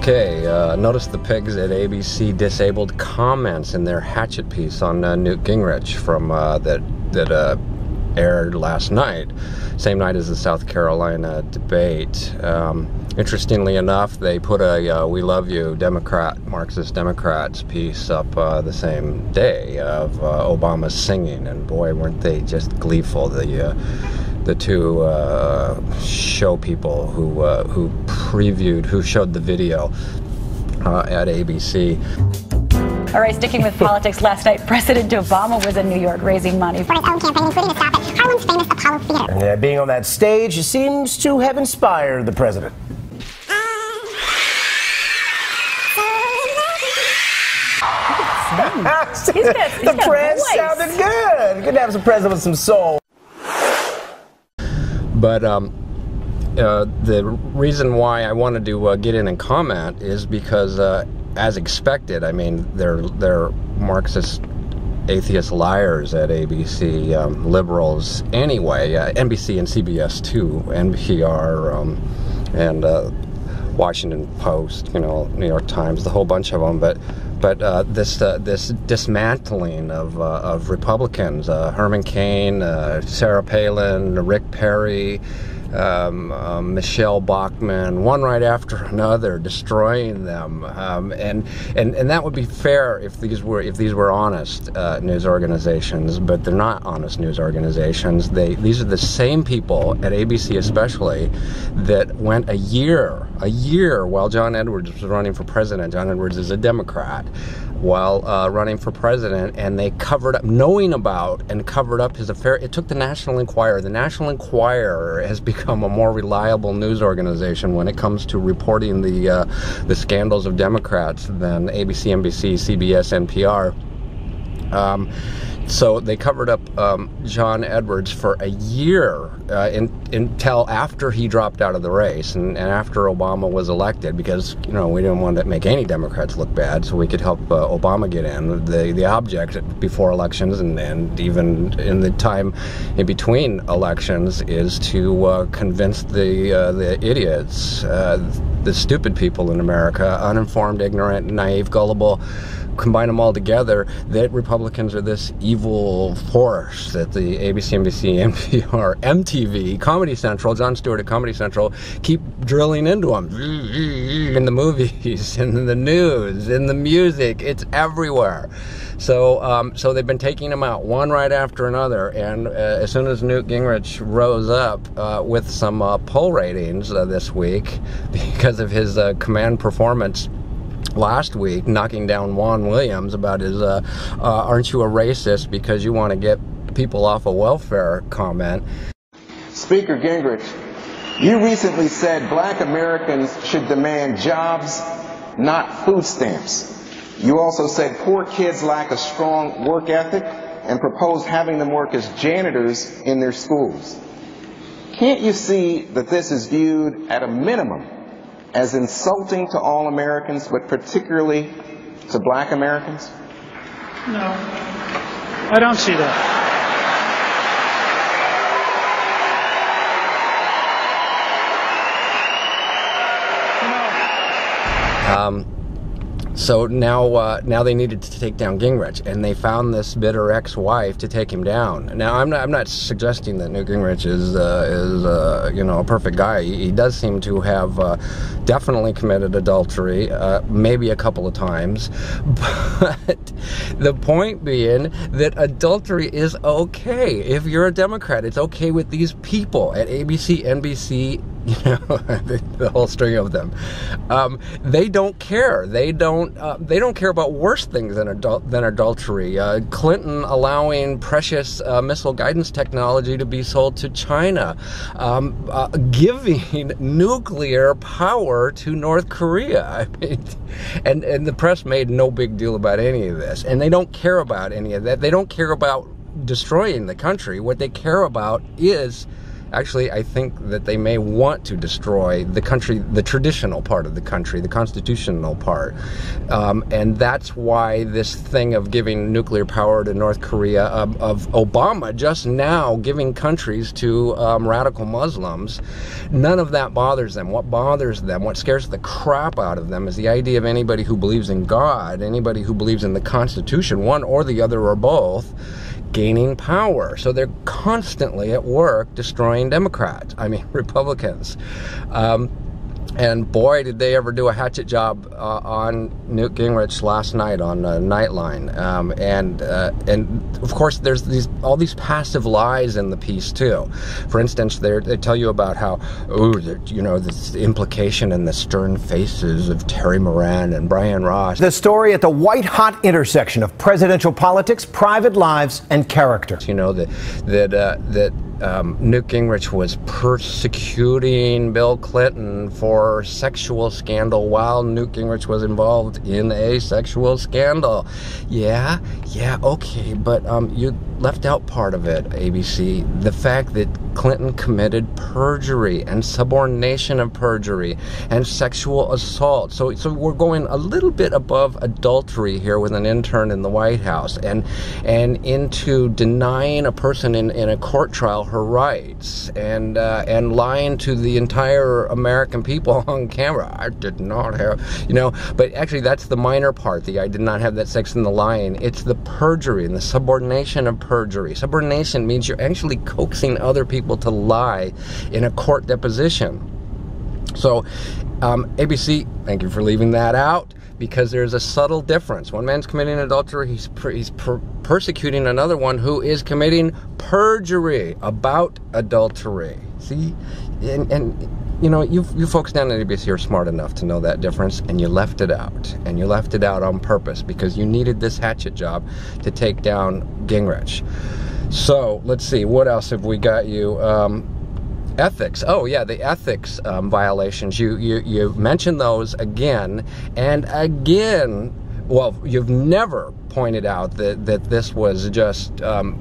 Okay, notice the pigs at ABC disabled comments in their hatchet piece on Newt Gingrich from that aired last night, same night as the South Carolina debate. Interestingly enough, they put a "We Love You" Marxist Democrats piece up the same day of Obama singing, and boy, weren't they just gleeful. The two show people who showed the video at ABC. All right, sticking with politics, last night President Obama was in New York raising money for his own campaign, including to stop at Harlem's famous Apollo Theater. And being on that stage seems to have inspired the president. The press sounded good. Good to have some president with some soul. But the reason why I wanted to get in and comment is because, as expected, I mean, they're Marxist atheist liars at ABC, liberals anyway, NBC and CBS too, NPR, and Washington Post, New York Times, the whole bunch of them. But this dismantling of Republicans, Herman Cain, Sarah Palin, Rick Perry, Michelle Bachmann, one right after another, destroying them, and that would be fair if these were honest news organizations, but they're not honest news organizations. These are the same people at ABC especially that went a year while John Edwards was running for president. John Edwards is a Democrat. While running for president, and they covered up, knowing about and covered up his affair. It took the National Enquirer. The National Enquirer has become a more reliable news organization when it comes to reporting the scandals of Democrats than ABC, NBC, CBS, NPR. So they covered up John Edwards for a year until after he dropped out of the race and after Obama was elected, because we didn't want to make any Democrats look bad, so we could help Obama get in. The object before elections and even in the time in between elections is to convince the idiots, the stupid people in America, uninformed, ignorant, naive, gullible, combine them all together, that Republicans are this evil force that the ABC, NBC, NPR, MTV, Comedy Central, Jon Stewart at Comedy Central keep drilling into them in the movies, in the news, in the music. It's everywhere. So they've been taking them out one right after another, and as soon as Newt Gingrich rose up with some poll ratings this week because of his command performance last week, knocking down Juan Williams about his aren't you a racist because you want to get people off of welfare comment. Speaker Gingrich, you recently said black Americans should demand jobs, not food stamps. You also said poor kids lack a strong work ethic and proposed having them work as janitors in their schools. Can't you see that this is viewed at a minimum as insulting to all Americans, but particularly to black Americans? No, I don't see that. So now they needed to take down Gingrich, and they found this bitter ex-wife to take him down. Now I'm not suggesting that Newt Gingrich is a perfect guy. He does seem to have definitely committed adultery, maybe a couple of times, but the point being that adultery is okay. If you're a Democrat, it's okay with these people at ABC, NBC, the whole string of them. They don't care. They don't care about worse things than adultery. Clinton allowing precious missile guidance technology to be sold to China, giving nuclear power to North Korea. I mean, and the press made no big deal about any of this, and they don't care about any of that. They don't care about destroying the country. What they care about is Actually, I think that they may want to destroy the country, the traditional part of the country, the constitutional part. And that's why this thing of giving nuclear power to North Korea, of Obama just now giving countries to radical Muslims, none of that bothers them. What bothers them, what scares the crap out of them, is the idea of anybody who believes in God, anybody who believes in the Constitution, one or the other or both, gaining power. So they're constantly at work destroying Republicans. And boy, did they ever do a hatchet job on Newt Gingrich last night on Nightline. And of course, there's all these passive lies in the piece too. For instance, they tell you about how, this implication in the stern faces of Terry Moran and Brian Ross. The story at the white-hot intersection of presidential politics, private lives, and character. That Newt Gingrich was persecuting Bill Clinton for sexual scandal while Newt Gingrich was involved in a sexual scandal. Yeah, okay, but you left out part of it, ABC. The fact that Clinton committed perjury and subornation of perjury and sexual assault. So we're going a little bit above adultery here with an intern in the White House and into denying a person in a court trial her rights and lying to the entire American people on camera. I did not have, but actually that's the minor part. I did not have that sex in the lying. It's the perjury and the subordination of perjury. Subordination means you're actually coaxing other people to lie in a court deposition. So, ABC, thank you for leaving that out, because there's a subtle difference. One man's committing adultery, he's persecuting another one who is committing perjury about adultery. See? And you folks down at ABC are smart enough to know that difference, and you left it out. And you left it out on purpose because you needed this hatchet job to take down Gingrich. So, let's see, what else have we got you? Ethics. Oh yeah, the ethics violations. You mentioned those again and again. Well, you've never pointed out that this was just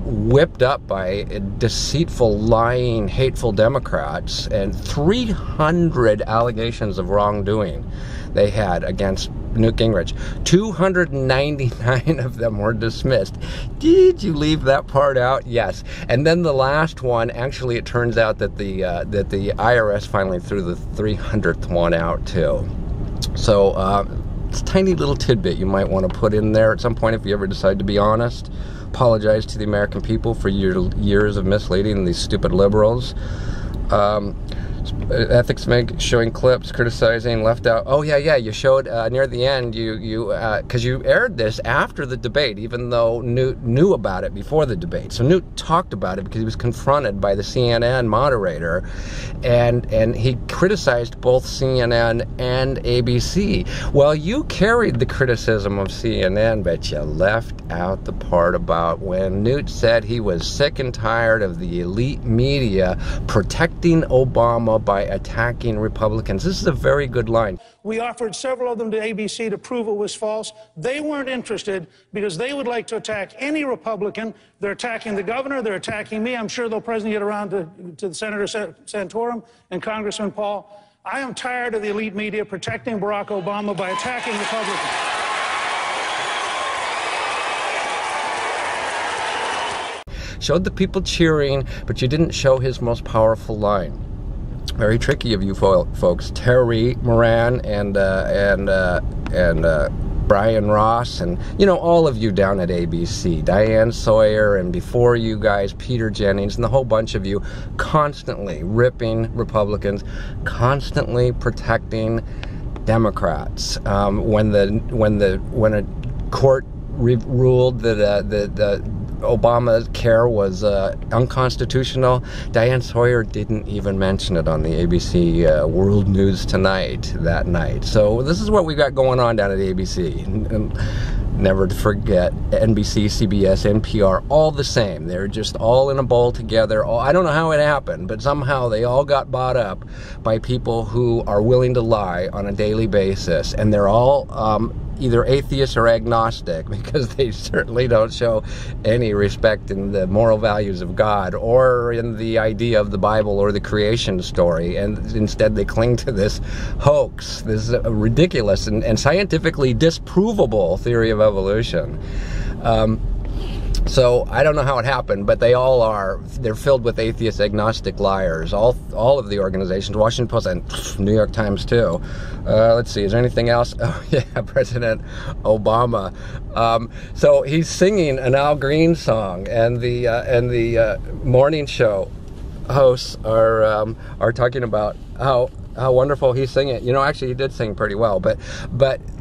whipped up by deceitful, lying, hateful Democrats, and 300 allegations of wrongdoing they had against Newt Gingrich. 299 of them were dismissed. Did you leave that part out? Yes. And then the last one, actually, it turns out that the IRS finally threw the 300th one out too. So it's a tiny little tidbit you might want to put in there at some point if you ever decide to be honest. Apologize to the American people for your years of misleading these stupid liberals. Ethics showing clips, criticizing, left out. Oh yeah, you showed near the end, because you aired this after the debate, even though Newt knew about it before the debate. So Newt talked about it because he was confronted by the CNN moderator, and he criticized both CNN and ABC. Well, you carried the criticism of CNN, but you left out the part about when Newt said he was sick and tired of the elite media protecting Obama by attacking Republicans. This is a very good line. We offered several of them to ABC to prove it was false. They weren't interested because they would like to attack any Republican. They're attacking the governor. They're attacking me. I'm sure they'll presently get around to Senator Santorum and Congressman Paul. I am tired of the elite media protecting Barack Obama by attacking Republicans. Showed the people cheering, but you didn't show his most powerful line. Very tricky of you folks. Terry Moran and Brian Ross, and all of you down at ABC, Diane Sawyer, and before you guys, Peter Jennings, and the whole bunch of you, constantly ripping Republicans, constantly protecting Democrats. When a court ruled that Obamacare was unconstitutional, Diane Sawyer didn't even mention it on the ABC World News Tonight that night. So this is what we got going on down at ABC. And never to forget, NBC, CBS, NPR, all the same. They're just all in a bowl together. I don't know how it happened, but somehow they all got bought up by people who are willing to lie on a daily basis. And they're all either atheist or agnostic, because they certainly don't show any respect in the moral values of God or in the idea of the Bible or the creation story, and instead they cling to this hoax, this ridiculous and scientifically disprovable theory of evolution. So I don't know how it happened, but they're filled with atheist, agnostic liars. All of the organizations, Washington Post and New York Times too. Let's see, is there anything else? Oh yeah, President Obama. So he's singing an Al Green song, and the morning show hosts are talking about how wonderful he's singing. You know, actually he did sing pretty well, but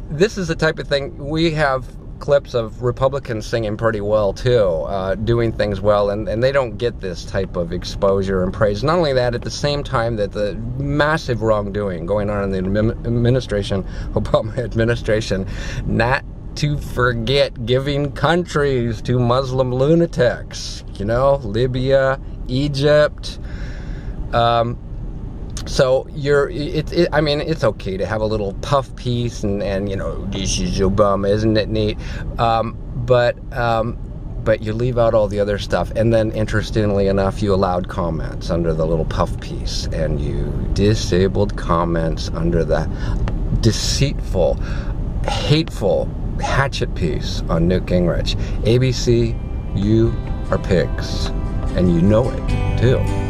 this is the type of thing we have. Clips of Republicans singing pretty well too, doing things well, and they don't get this type of exposure and praise. Not only that, at the same time that the massive wrongdoing going on in the Obama administration, not to forget giving countries to Muslim lunatics, you know, Libya, Egypt. So I mean, it's okay to have a little puff piece and you know, this is Obama, isn't it neat? But you leave out all the other stuff, and then interestingly enough, you allowed comments under the little puff piece, and you disabled comments under the deceitful, hateful hatchet piece on Newt Gingrich. ABC, you are pigs, and you know it too.